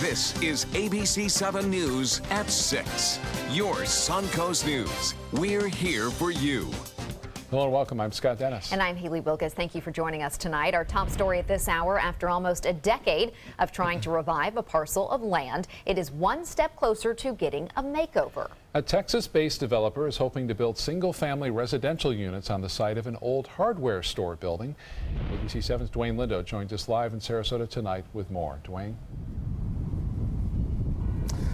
This is ABC7 News at 6. Your Suncoast News. We're here for you. Hello and welcome. I'm Scott Dennis. And I'm Haley Wilkes. Thank you for joining us tonight. Our top story at this hour: after almost a decade of trying to revive a parcel of land, it is one step closer to getting a makeover. A Texas-based developer is hoping to build single-family residential units on the site of an old hardware store building. ABC7's Dwayne Lindo joins us live in Sarasota tonight with more. Dwayne?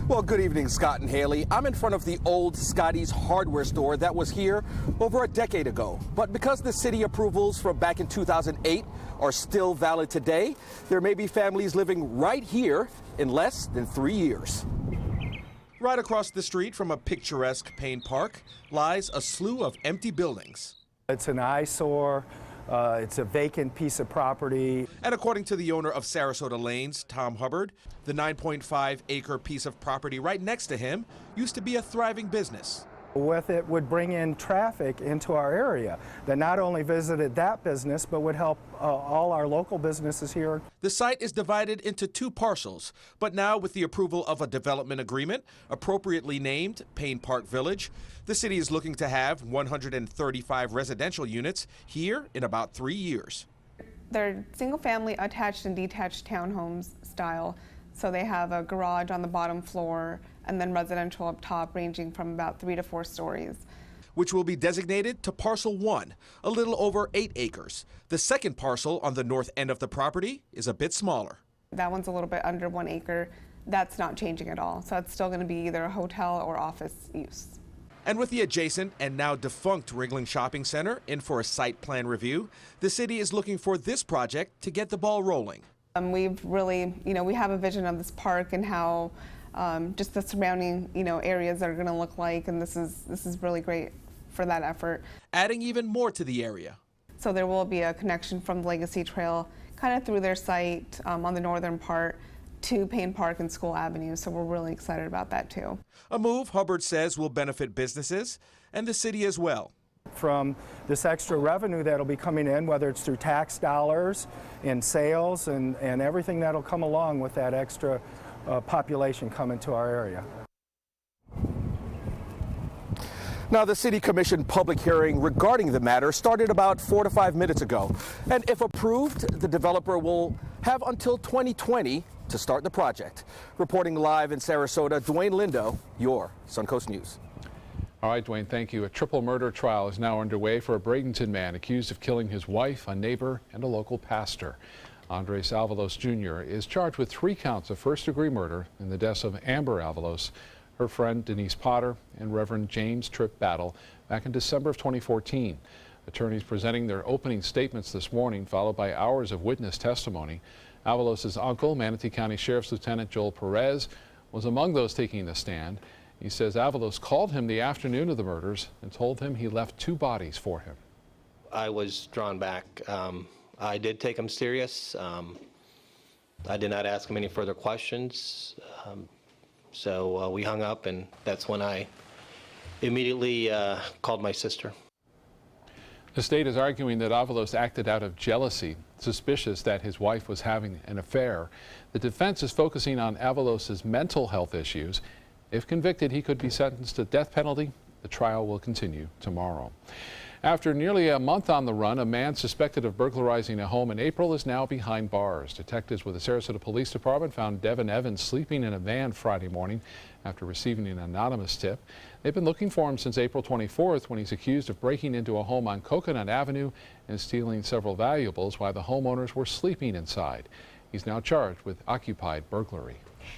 Well, good evening, Scott and Haley. I'm in front of the old Scotty's hardware store that was here over a decade ago. But because the city approvals from back in 2008 are still valid today, there may be families living right here in less than 3 years. Right across the street from a picturesque Payne Park lies a slew of empty buildings. It's an eyesore. It's a vacant piece of property. And according to the owner of Sarasota Lanes, Tom Hubbard, the 9.5-acre piece of property right next to him used to be a thriving business. With it would bring in traffic into our area that not only visited that business, but would help all our local businesses here. The site is divided into two parcels, but now with the approval of a development agreement, appropriately named Payne Park Village, the city is looking to have 135 residential units here in about 3 years. They're single-family attached and detached townhomes style, so they have a garage on the bottom floor and then residential up top, ranging from about 3 to 4 stories. Which will be designated to Parcel 1, a little over 8 acres. The second parcel on the north end of the property is a bit smaller. That one's a little bit under 1 acre. That's not changing at all, so it's still going to be either a hotel or office use. And with the adjacent and now defunct Ringling Shopping Center in for a site plan review, the city is looking for this project to get the ball rolling. We've really, we have a vision of this park and how just the surrounding, areas are going to look like, and this is really great for that effort. Adding even more to the area. So there will be a connection from the Legacy Trail kind of through their site on the northern part to Payne Park and School Avenue, so we're really excited about that too. A move Hubbard says will benefit businesses and the city as well. From this extra revenue that'll be coming in, whether it's through tax dollars and sales and everything that'll come along with that extra population coming to our area. Now, the City Commission public hearing regarding the matter started about 4 to 5 minutes ago. And if approved, the developer will have until 2020 to start the project. Reporting live in Sarasota, Dwayne Lindo, your Suncoast News. All right, Dwayne, thank you. A triple murder trial is now underway for a Bradenton man accused of killing his wife, a neighbor, and a local pastor. Andres Avalos Jr. is charged with 3 counts of first-degree murder in the deaths of Amber Avalos, her friend Denise Potter, and Reverend James Tripp Battle back in December of 2014. Attorneys presenting their opening statements this morning, followed by hours of witness testimony. Avalos' uncle, Manatee County Sheriff's Lieutenant Joel Perez, was among those taking the stand. He says Avalos called him the afternoon of the murders and told him he left 2 bodies for him. I was drawn back. I did take him serious. I did not ask him any further questions. So we hung up, and that's when I immediately called my sister. The state is arguing that Avalos acted out of jealousy, suspicious that his wife was having an affair. The defense is focusing on Avalos' mental health issues. If convicted, he could be sentenced to death penalty. The trial will continue tomorrow. After nearly a month on the run, a man suspected of burglarizing a home in April is now behind bars. Detectives with the Sarasota Police Department found Devin Evans sleeping in a van Friday morning after receiving an anonymous tip. They've been looking for him since April 24th, when he's accused of breaking into a home on Coconut Avenue and stealing several valuables while the homeowners were sleeping inside. He's now charged with occupied burglary.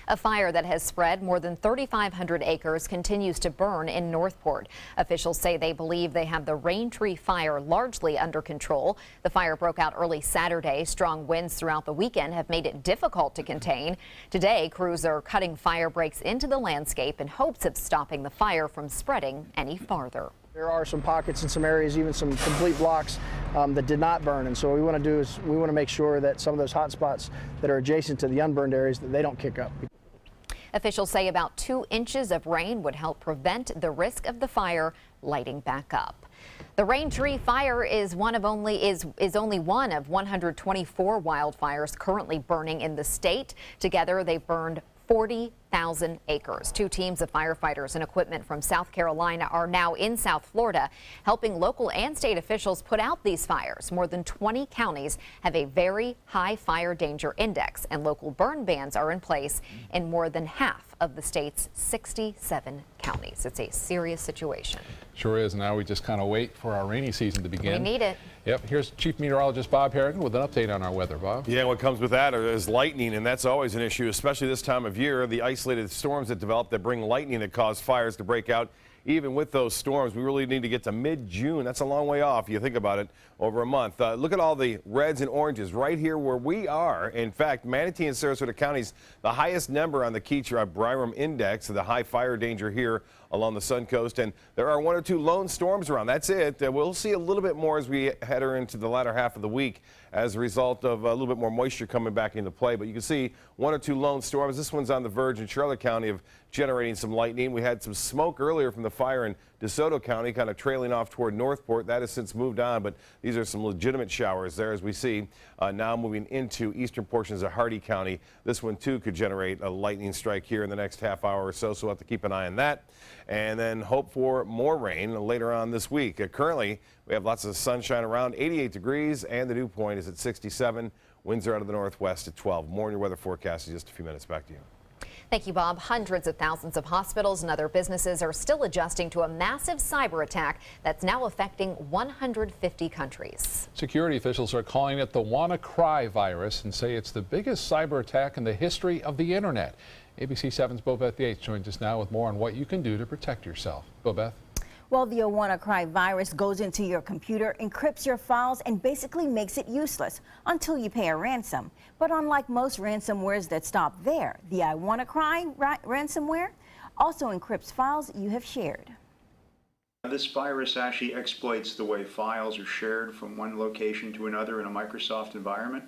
A fire that has spread more than 3,500 acres continues to burn in Northport. Officials say they believe they have the Raintree Fire largely under control. The fire broke out early Saturday. Strong winds throughout the weekend have made it difficult to contain. Today, crews are cutting fire breaks into the landscape in hopes of stopping the fire from spreading any farther. There are some pockets in some areas, even some complete blocks that did not burn, and so what we want to do is we want to make sure that some of those hot spots that are adjacent to the unburned areas, that they don't kick up. Officials say about 2 inches of rain would help prevent the risk of the fire lighting back up. The Raintree Fire is only one of 124 wildfires currently burning in the state. Together, they've burned 40,000 acres. Two teams of firefighters and equipment from South Carolina are now in South Florida, helping local and state officials put out these fires. More than 20 counties have a very high fire danger index, and local burn bans are in place in more than half of the state's 67 counties. It's a serious situation. Sure is. Now we just kind of wait for our rainy season to begin. We need it. Yep. Here's Chief Meteorologist Bob Harrigan with an update on our weather. Bob? Yeah, what comes with that is lightning, and that's always an issue, especially this time of year. The isolated storms that develop that bring lightning that cause fires to break out. Even with those storms, we really need to get to mid-June. That's a long way off. You think about it, over a month. Look at all the reds and oranges right here where we are. In fact, Manatee and Sarasota counties, the highest number on the Keetra-Byram Index, the high fire danger here along the Sun Coast. And there are one or two lone storms around. That's it. We'll see a little bit more as we head into the latter half of the week as a result of a little bit more moisture coming back into play. But you can see one or two lone storms. This one's on the verge in Charlotte County of generating some lightning. We had some smoke earlier from the fire in DeSoto County, kind of trailing off toward Northport. That has since moved on, but these are some legitimate showers there as we see now moving into eastern portions of Hardy County. This one too could generate a lightning strike here in the next half hour or so, so we'll have to keep an eye on that. And then hope for more rain later on this week. Currently, we have lots of sunshine around, 88 degrees, and the dew point is at 67. Winds are out of the northwest at 12. More in your weather forecast in just a few minutes. Back to you. Thank you, Bob. Hundreds of thousands of hospitals and other businesses are still adjusting to a massive cyber attack that's now affecting 150 countries. Security officials are calling it the WannaCry virus and say it's the biggest cyber attack in the history of the internet. ABC7's Bobeth Yates joins us now with more on what you can do to protect yourself. Bobeth? Well, the WannaCry virus goes into your computer, encrypts your files, and basically makes it useless until you pay a ransom. But unlike most ransomwares that stop there, the WannaCry ransomware also encrypts files you have shared. This virus actually exploits the way files are shared from one location to another in a Microsoft environment,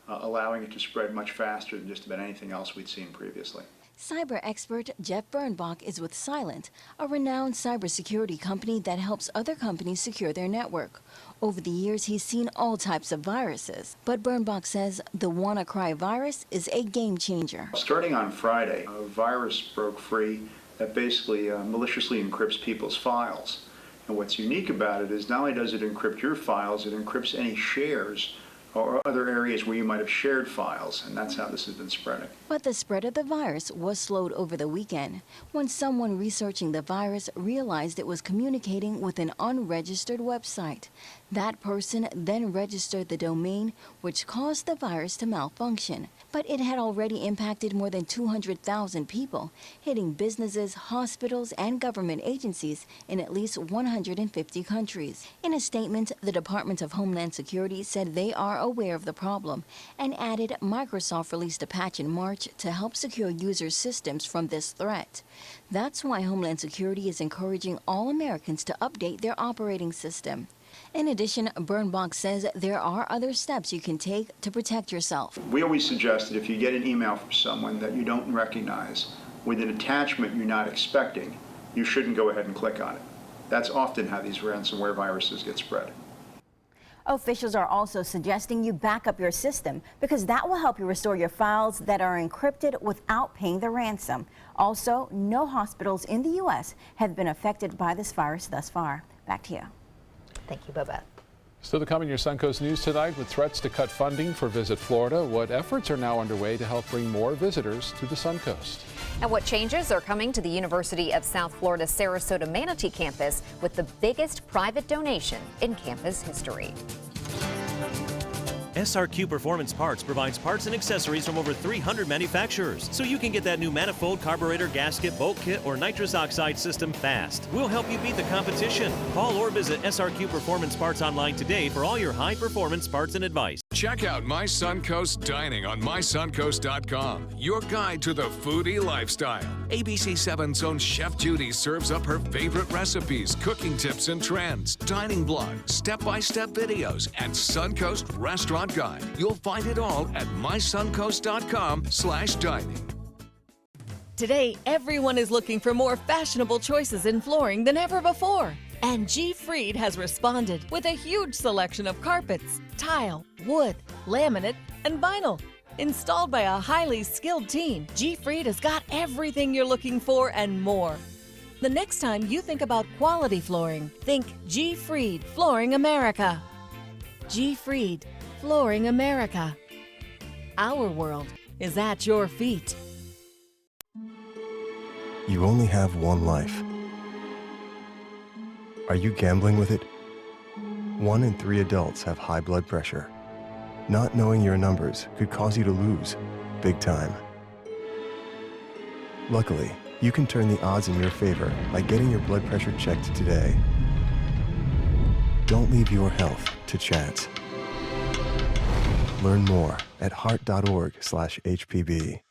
allowing it to spread much faster than just about anything else we'd seen previously. Cyber expert Jeff Birnbach is with Cylent, a renowned cybersecurity company that helps other companies secure their network. Over the years, he's seen all types of viruses, but Birnbach says the WannaCry virus is a game changer. Starting on Friday, a virus broke free that basically maliciously encrypts people's files. And what's unique about it is not only does it encrypt your files, it encrypts any shares or other areas where you might have shared files, and that's how this has been spreading. But the spread of the virus was slowed over the weekend when someone researching the virus realized it was communicating with an unregistered website. That person then registered the domain, which caused the virus to malfunction. But it had already impacted more than 200,000 people, hitting businesses, hospitals, and government agencies in at least 150 countries. In a statement, the Department of Homeland Security said they are aware of the problem and added Microsoft released a patch in March to help secure users' systems from this threat. That's why Homeland Security is encouraging all Americans to update their operating system. In addition, Birnbach says there are other steps you can take to protect yourself. We always suggest that if you get an email from someone that you don't recognize with an attachment you're not expecting, you shouldn't go ahead and click on it. That's often how these ransomware viruses get spread. Officials are also suggesting you back up your system because that will help you restore your files that are encrypted without paying the ransom. Also, no hospitals in the U.S. have been affected by this virus thus far. Back to you. Thank you, Bobette. Still to come in your Suncoast News tonight, with threats to cut funding for Visit Florida, what efforts are now underway to help bring more visitors to the Suncoast? And what changes are coming to the University of South Florida's Sarasota Manatee campus with the biggest private donation in campus history. SRQ Performance Parts provides parts and accessories from over 300 manufacturers, so you can get that new manifold, carburetor, gasket, bolt kit, or nitrous oxide system fast. We'll help you beat the competition. Call or visit SRQ Performance Parts online today for all your high-performance parts and advice. Check out My Suncoast Dining on mysuncoast.com, your guide to the foodie lifestyle. ABC7's own Chef Judy serves up her favorite recipes, cooking tips and trends, dining blogs, step-by-step videos, and Suncoast Restaurant Guide. You'll find it all at mysuncoast.com/dining. Today, everyone is looking for more fashionable choices in flooring than ever before. And G. Fried has responded with a huge selection of carpets, tile, wood, laminate, and vinyl. Installed by a highly skilled team, G-Freed has got everything you're looking for and more. The next time you think about quality flooring, think G-Freed Flooring America. G-Freed Flooring America. Our world is at your feet. You only have one life. Are you gambling with it? 1 in 3 adults have high blood pressure. Not knowing your numbers could cause you to lose, big time. Luckily, you can turn the odds in your favor by getting your blood pressure checked today. Don't leave your health to chance. Learn more at heart.org/HPB.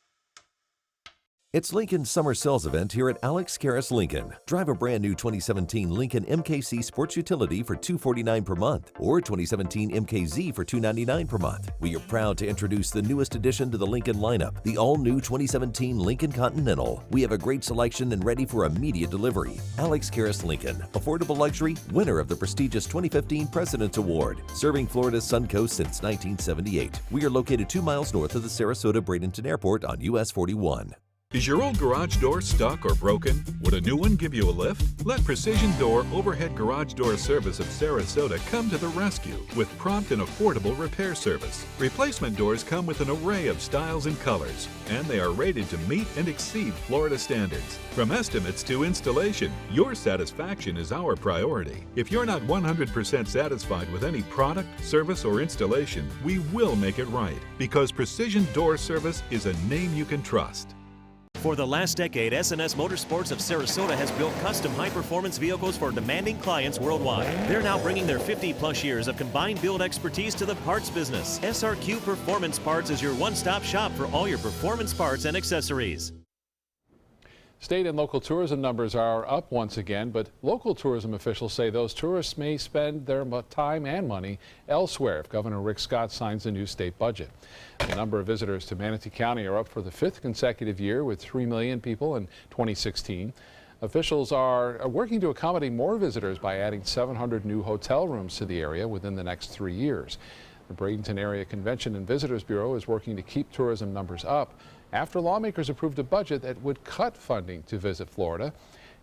It's Lincoln's summer sales event here at Alex Karras Lincoln. Drive a brand new 2017 Lincoln MKC Sports Utility for $249 per month or 2017 MKZ for $299 per month. We are proud to introduce the newest addition to the Lincoln lineup, the all-new 2017 Lincoln Continental. We have a great selection and ready for immediate delivery. Alex Karras Lincoln, affordable luxury, winner of the prestigious 2015 President's Award, serving Florida's Suncoast since 1978. We are located 2 miles north of the Sarasota-Bradenton Airport on US 41. Is your old garage door stuck or broken? Would a new one give you a lift? Let Precision Door Overhead Garage Door Service of Sarasota come to the rescue with prompt and affordable repair service. Replacement doors come with an array of styles and colors, and they are rated to meet and exceed Florida standards. From estimates to installation, your satisfaction is our priority. If you're not 100% satisfied with any product, service, or installation, we will make it right, because Precision Door Service is a name you can trust. For the last decade, S&S Motorsports of Sarasota has built custom high-performance vehicles for demanding clients worldwide. They're now bringing their 50-plus years of combined build expertise to the parts business. SRQ Performance Parts is your one-stop shop for all your performance parts and accessories. State and local tourism numbers are up once again, but local tourism officials say those tourists may spend their time and money elsewhere if Governor Rick Scott signs the new state budget. The number of visitors to Manatee County are up for the 5th consecutive year, with 3 million people in 2016. Officials are working to accommodate more visitors by adding 700 new hotel rooms to the area within the next 3 years. The Bradenton Area Convention and Visitors Bureau is working to keep tourism numbers up after lawmakers approved a budget that would cut funding to Visit Florida.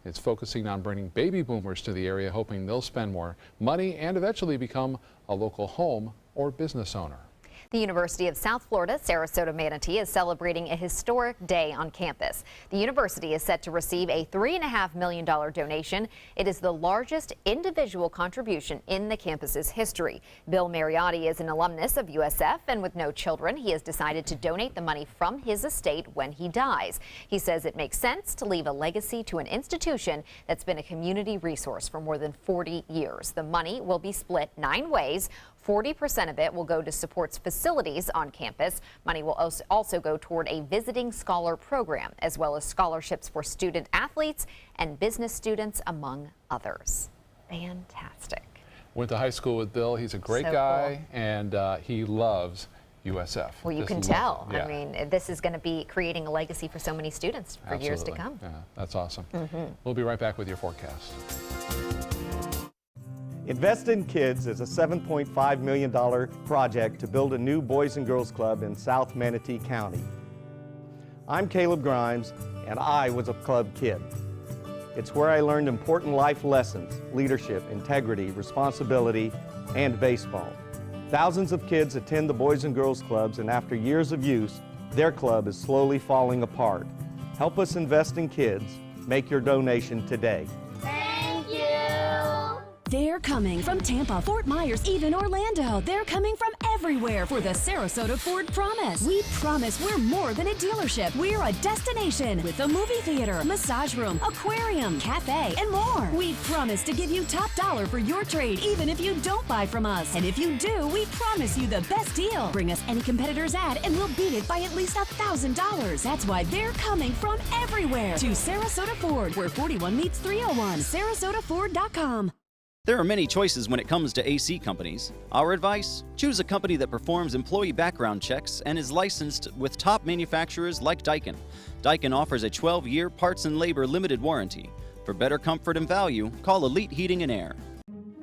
It's focusing on bringing baby boomers to the area, hoping they'll spend more money and eventually become a local home or business owner. The University of South Florida, Sarasota Manatee is celebrating a historic day on campus. The university is set to receive a $3.5 million donation. It is the largest individual contribution in the campus's history. Bill Mariotti is an alumnus of USF, and with no children, he has decided to donate the money from his estate when he dies. He says it makes sense to leave a legacy to an institution that's been a community resource for more than 40 years. The money will be split 9 ways. 40% of it will go to support facilities on campus. Money will also go toward a visiting scholar program, as well as scholarships for student athletes and business students, among others. Fantastic. Went to high school with Bill. He's a great guy, cool. And he loves USF. Well, you can tell. Yeah. I mean, this is going to be creating a legacy for so many students for years to come. Yeah, that's awesome. We'll be right back with your forecast. Invest in Kids is a $7.5 million project to build a new Boys and Girls Club in South Manatee County. I'm Caleb Grimes, and I was a club kid. It's where I learned important life lessons: leadership, integrity, responsibility, and baseball. Thousands of kids attend the Boys and Girls Clubs, and after years of use, their club is slowly falling apart. Help us invest in kids. Make your donation today. They're coming from Tampa, Fort Myers, even Orlando. They're coming from everywhere for the Sarasota Ford Promise. We promise we're more than a dealership. We're a destination with a movie theater, massage room, aquarium, cafe, and more. We promise to give you top dollar for your trade, even if you don't buy from us. And if you do, we promise you the best deal. Bring us any competitor's ad and we'll beat it by at least $1,000. That's why they're coming from everywhere to Sarasota Ford, where 41 meets 301. SarasotaFord.com. There are many choices when it comes to AC companies. Our advice? Choose a company that performs employee background checks and is licensed with top manufacturers like Daikin. Daikin offers a 12-year parts and labor limited warranty. For better comfort and value, call Elite Heating and Air.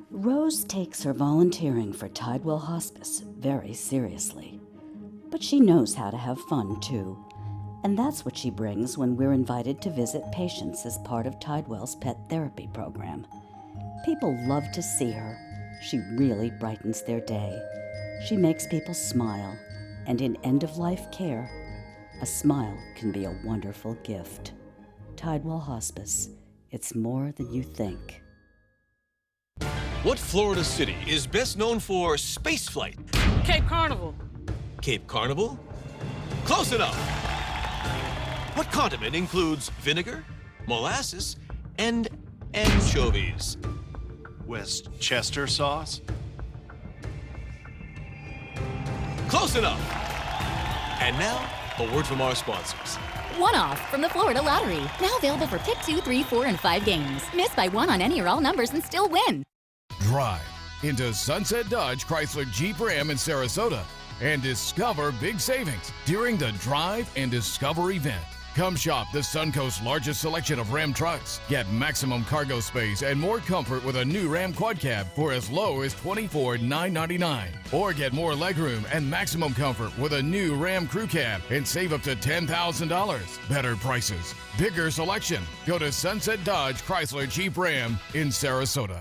Rose takes her volunteering for Tidewell Hospice very seriously. But But she knows how to have fun, too. And that's what she brings when we're invited to visit patients as part of Tidewell's pet therapy program. People love to see her. She really brightens their day. She makes people smile. And in end-of-life care, a smile can be a wonderful gift. Tidewell Hospice. It's more than you think. What Florida city is best known for spaceflight? Cape Carnival. Cape Carnival? Close enough. What condiment includes vinegar, molasses, and anchovies? Westchester sauce. Close enough. And now, a word from our sponsors. One-off from the Florida Lottery. Now available for pick 2, 3, 4, and 5 games. Miss by one on any or all numbers and still win. Drive into Sunset Dodge Chrysler Jeep Ram in Sarasota and discover big savings during the Drive and Discover event. Come shop the Suncoast's largest selection of Ram trucks. Get maximum cargo space and more comfort with a new Ram Quad Cab for as low as $24,999. Or get more legroom and maximum comfort with a new Ram Crew Cab and save up to $10,000. Better prices, bigger selection. Go to Sunset Dodge Chrysler Jeep Ram in Sarasota.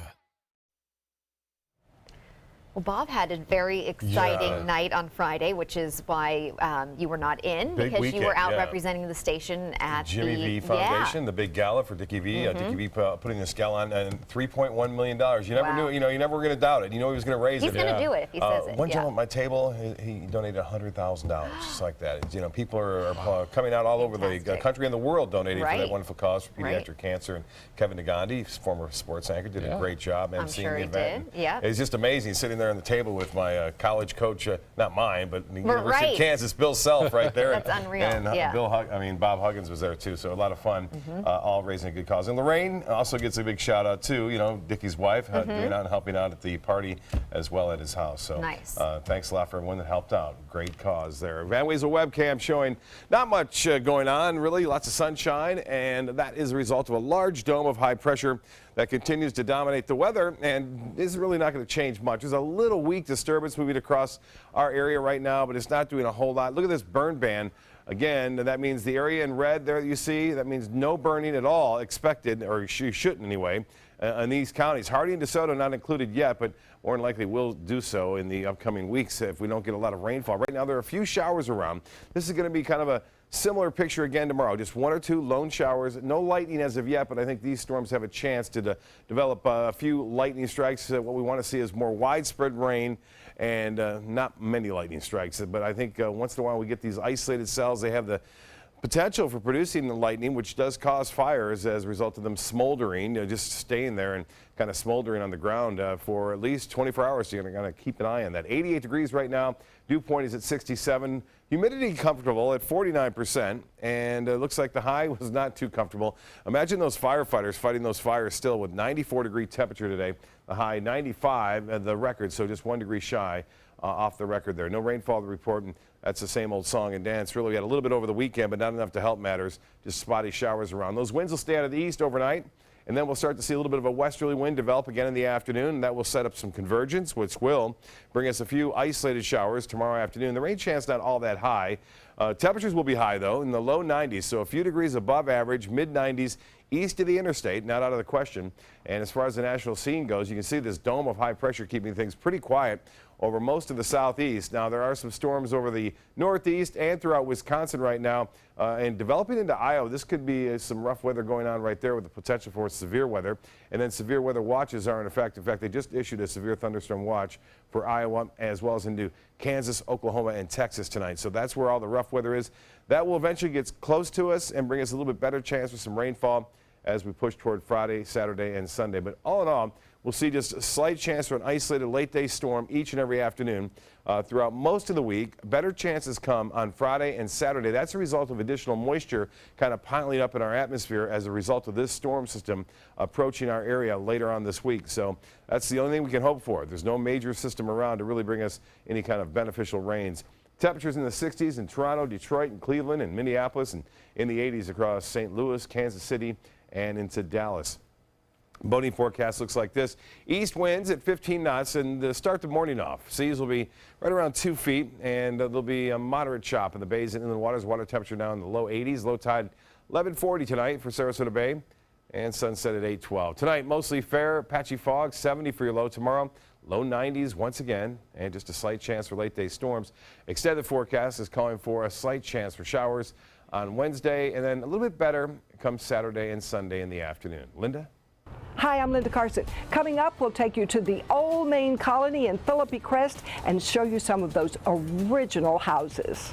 Well, Bob had a very exciting night on Friday, which is why you were not in, Big because weekend, you were out representing the station at Jimmy V Foundation, the big gala for Dickie V. Dickie V putting this gala on, and $3.1 million. You never knew, you never were going to doubt it. You know he was going to raise it. He's going to do it if he says it. One gentleman at my table, he donated $100,000, just like that. You know, people are coming out all over the country and the world donating for that wonderful cause for pediatric cancer. And Kevin Nagandi, former sports anchor, did a great job emceeing the event. It's just amazing sitting there on the table with my college coach, not mine, but the University of Kansas, Bill Self, right there. That's unreal. And Bob Huggins was there too, so a lot of fun, all raising a good cause. And Lorraine also gets a big shout out too. You know, Dickie's wife, doing out and helping out at the party as well at his house. So nice. Thanks a lot for everyone that helped out. Great cause there. Van Wezel webcam showing not much going on, really. Lots of sunshine, and that is a result of a large dome of high pressure that continues to dominate the weather and is really not going to change much. There's a little weak disturbance moving across our area right now, but it's not doing a whole lot. Look at this burn ban. Again, that means the area in red there that you see, that means no burning at all expected, or you shouldn't anyway, in these counties. Hardy and DeSoto not included yet, but more than likely will do so in the upcoming weeks if we don't get a lot of rainfall. Right now there are a few showers around. This is going to be kind of a similar picture again tomorrow. Just 1 or 2 lone showers. No lightning as of yet, but I think these storms have a chance to develop a few lightning strikes. What we want to see is more widespread rain and not many lightning strikes. But I think once in a while we get these isolated cells. They have the potential for producing the lightning, which does cause fires as a result of them smoldering, just staying there and kind of smoldering on the ground for at least 24 hours. So you're going to keep an eye on that. 88 degrees right now. Dew point is at 67. Humidity comfortable at 49%, and it looks like the high was not too comfortable. Imagine those firefighters fighting those fires still with 94-degree temperature today. The high 95, the record, so just 1 degree shy off the record there. No rainfall to report, and that's the same old song and dance. Really, we had a little bit over the weekend, but not enough to help matters. Just spotty showers around. Those winds will stay out of the east overnight. And then we'll start to see a little bit of a westerly wind develop again in the afternoon. And that will set up some convergence, which will bring us a few isolated showers tomorrow afternoon. The rain chance not all that high. Temperatures will be high, though, in the low 90s, so a few degrees above average, mid-90s east of the interstate, not out of the question. And as far as the national scene goes, you can see this dome of high pressure keeping things pretty quiet over most of the southeast. Now, there are some storms over the northeast and throughout Wisconsin right now. And developing into Iowa, this could be some rough weather going on right there with the potential for severe weather. And then severe weather watches are in effect. In fact, they just issued a severe thunderstorm watch for Iowa as well as into Kansas, Oklahoma, and Texas tonight. So that's where all the rough weather is. That will eventually get close to us and bring us a little bit better chance for some rainfall as we push toward Friday, Saturday, and Sunday. But all in all, we'll see just a slight chance for an isolated late-day storm each and every afternoon throughout most of the week. Better chances come on Friday and Saturday. That's a result of additional moisture kind of piling up in our atmosphere as a result of this storm system approaching our area later on this week. So that's the only thing we can hope for. There's no major system around to really bring us any kind of beneficial rains. Temperatures in the 60s in Toronto, Detroit, and Cleveland, and Minneapolis, and in the 80s across St. Louis, Kansas City, and into Dallas. Boating forecast looks like this. East winds at 15 knots and start the morning off. Seas will be right around 2 feet and there'll be a moderate chop in the bays and inland waters. Water temperature down in the low 80s. Low tide 11:40 tonight for Sarasota Bay and sunset at 8:12. Tonight mostly fair, patchy fog, 70 for your low. Tomorrow low 90s once again and just a slight chance for late day storms. Extended forecast is calling for a slight chance for showers on Wednesday and then a little bit better comes Saturday and Sunday in the afternoon. Linda? Hi, I'm Linda Carson. Coming up, we'll take you to the old Maine colony in Philippi Crest and show you some of those original houses.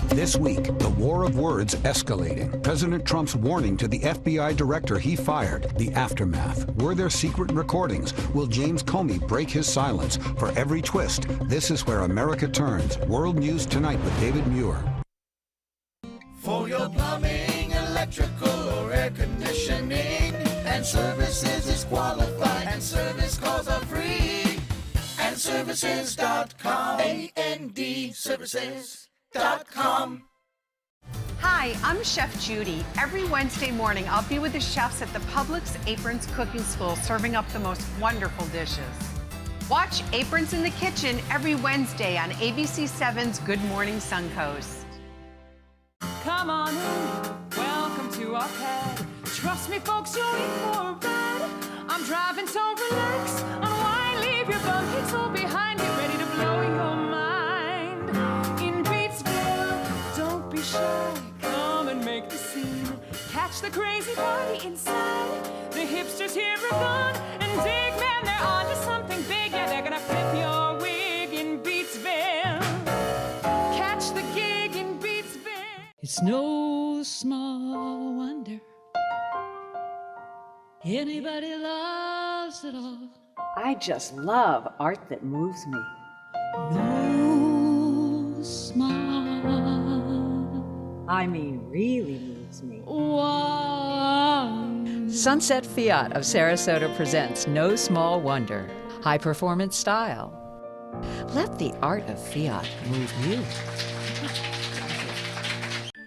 This week, the war of words escalating. President Trump's warning to the FBI director he fired. The aftermath. Were there secret recordings? Will James Comey break his silence? For every twist, this is where America turns. World News Tonight with David Muir. For your plumbing, electrical, or air conditioning, and services is qualified, and service calls are free. And services.com. AND services.com. Hi, I'm Chef Judy. Every Wednesday morning, I'll be with the chefs at the Publix Aprons Cooking School serving up the most wonderful dishes. Watch Aprons in the Kitchen every Wednesday on ABC7's Good Morning Suncoast. Come on in, welcome to our pad. Trust me, folks, you'll eat for a ride. I'm driving, so relax. Unwind, leave your bucket all behind. Get ready to blow your mind. In Beatsville, don't be shy. Come and make the scene. Catch the crazy party inside. The hipsters here are gone and dig, man, they're on to something big. Yeah, they're gonna flip your wig in Beatsville. Catch the gig in Beatsville. It's no small wonder anybody loves it all. I just love art that moves me. No small, I mean, really moves me. One. Sunset Fiat of Sarasota presents No Small Wonder. High performance style. Let the art of Fiat move you.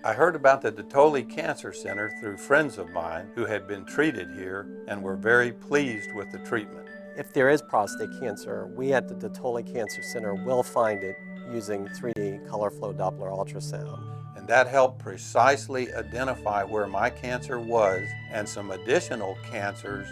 I heard about the Detoli Cancer Center through friends of mine who had been treated here and were very pleased with the treatment. If there is prostate cancer, we at the Detoli Cancer Center will find it using 3D color flow Doppler ultrasound. And that helped precisely identify where my cancer was and some additional cancers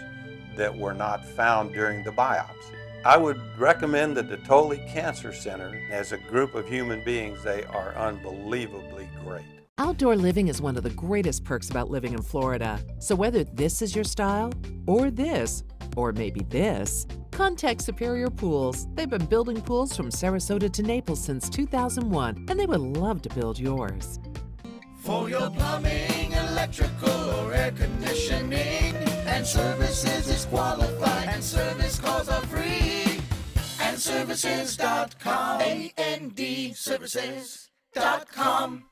that were not found during the biopsy. I would recommend the Detoli Cancer Center. As a group of human beings, they are unbelievably great. Outdoor living is one of the greatest perks about living in Florida. So whether this is your style, or this, or maybe this, contact Superior Pools. They've been building pools from Sarasota to Naples since 2001, and they would love to build yours. For your plumbing, electrical, or air conditioning, and services is qualified, and service calls are free. And services.com. AND services.com.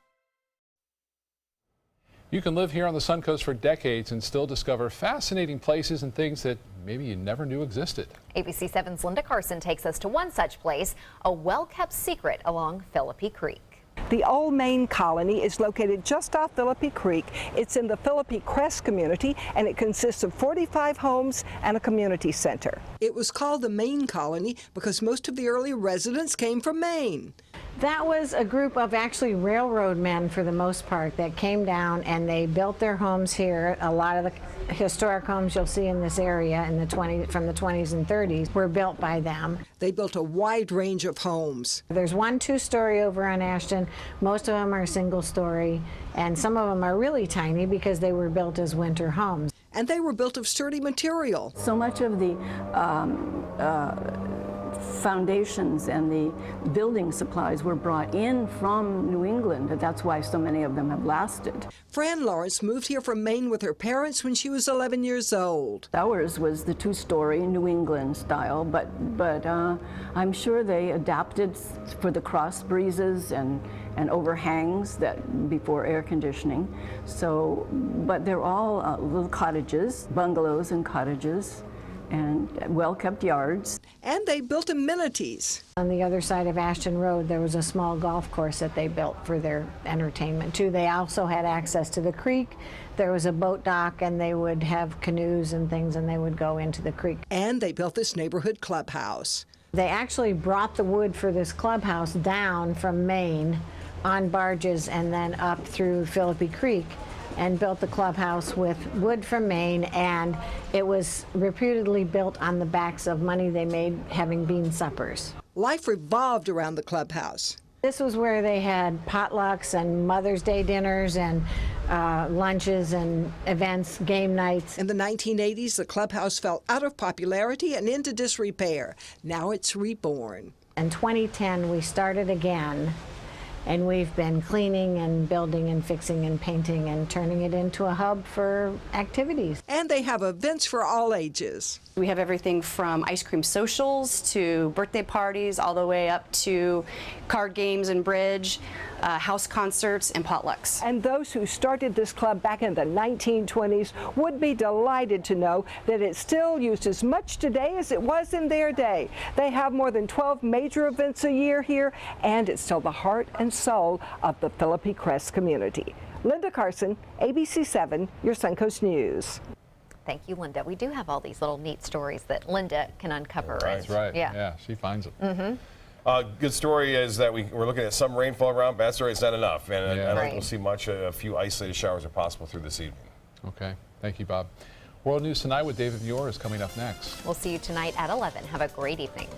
You can live here on the Suncoast for decades and still discover fascinating places and things that maybe you never knew existed. ABC7's Linda Carson takes us to one such place, a well-kept secret along Philippi Creek. The Old Maine Colony is located just off Philippi Creek. It's in the Philippi Crest community, and it consists of 45 homes and a community center. It was called the Maine Colony because most of the early residents came from Maine. That was a group of actually railroad men for the most part that came down and they built their homes here. A lot of the historic homes you'll see in this area in the from the 20s and 30s were built by them. They built a wide range of homes. There's 1 2-story over on Ashton. Most of them are single story, and some of them are really tiny because they were built as winter homes. And they were built of sturdy material. So much of the foundations and the building supplies were brought in from New England. That's why so many of them have lasted. Fran Lawrence moved here from Maine with her parents when she was 11 years old. Ours was the two-story New England style, but I'm sure they adapted for the cross breezes and overhangs that before air conditioning. So, but they're all little cottages, bungalows and cottages, and well-kept yards. And they built amenities. On the other side of Ashton Road, there was a small golf course that they built for their entertainment too. They also had access to the creek. There was a boat dock, and they would have canoes and things, and they would go into the creek. And they built this neighborhood clubhouse. They actually brought the wood for this clubhouse down from Maine on barges and then up through Philippi Creek and built the clubhouse with wood from Maine, and it was reputedly built on the backs of money they made having bean suppers. Life revolved around the clubhouse. This was where they had potlucks and Mother's Day dinners and lunches and events, game nights. In the 1980s, the clubhouse fell out of popularity and into disrepair. Now it's reborn. In 2010, we started again. And we've been cleaning and building and fixing and painting and turning it into a hub for activities. And they have events for all ages. We have everything from ice cream socials to birthday parties, all the way up to card games and bridge, house concerts and potlucks. And those who started this club back in the 1920s would be delighted to know that it's still used as much today as it was in their day. They have more than 12 major events a year here, and it's still the heart and soul of the Philippi Crest community. Linda Carson, ABC7, your Suncoast News. Thank you, Linda. We do have all these little neat stories that Linda can uncover. That's right. Yeah, she finds it. Good story is that we're looking at some rainfall around. Bad story, it's not enough. And I don't think we'll see much. A few isolated showers are possible through this evening. Okay. Thank you, Bob. World News Tonight with David Muir is coming up next. We'll see you tonight at 11. Have a great evening.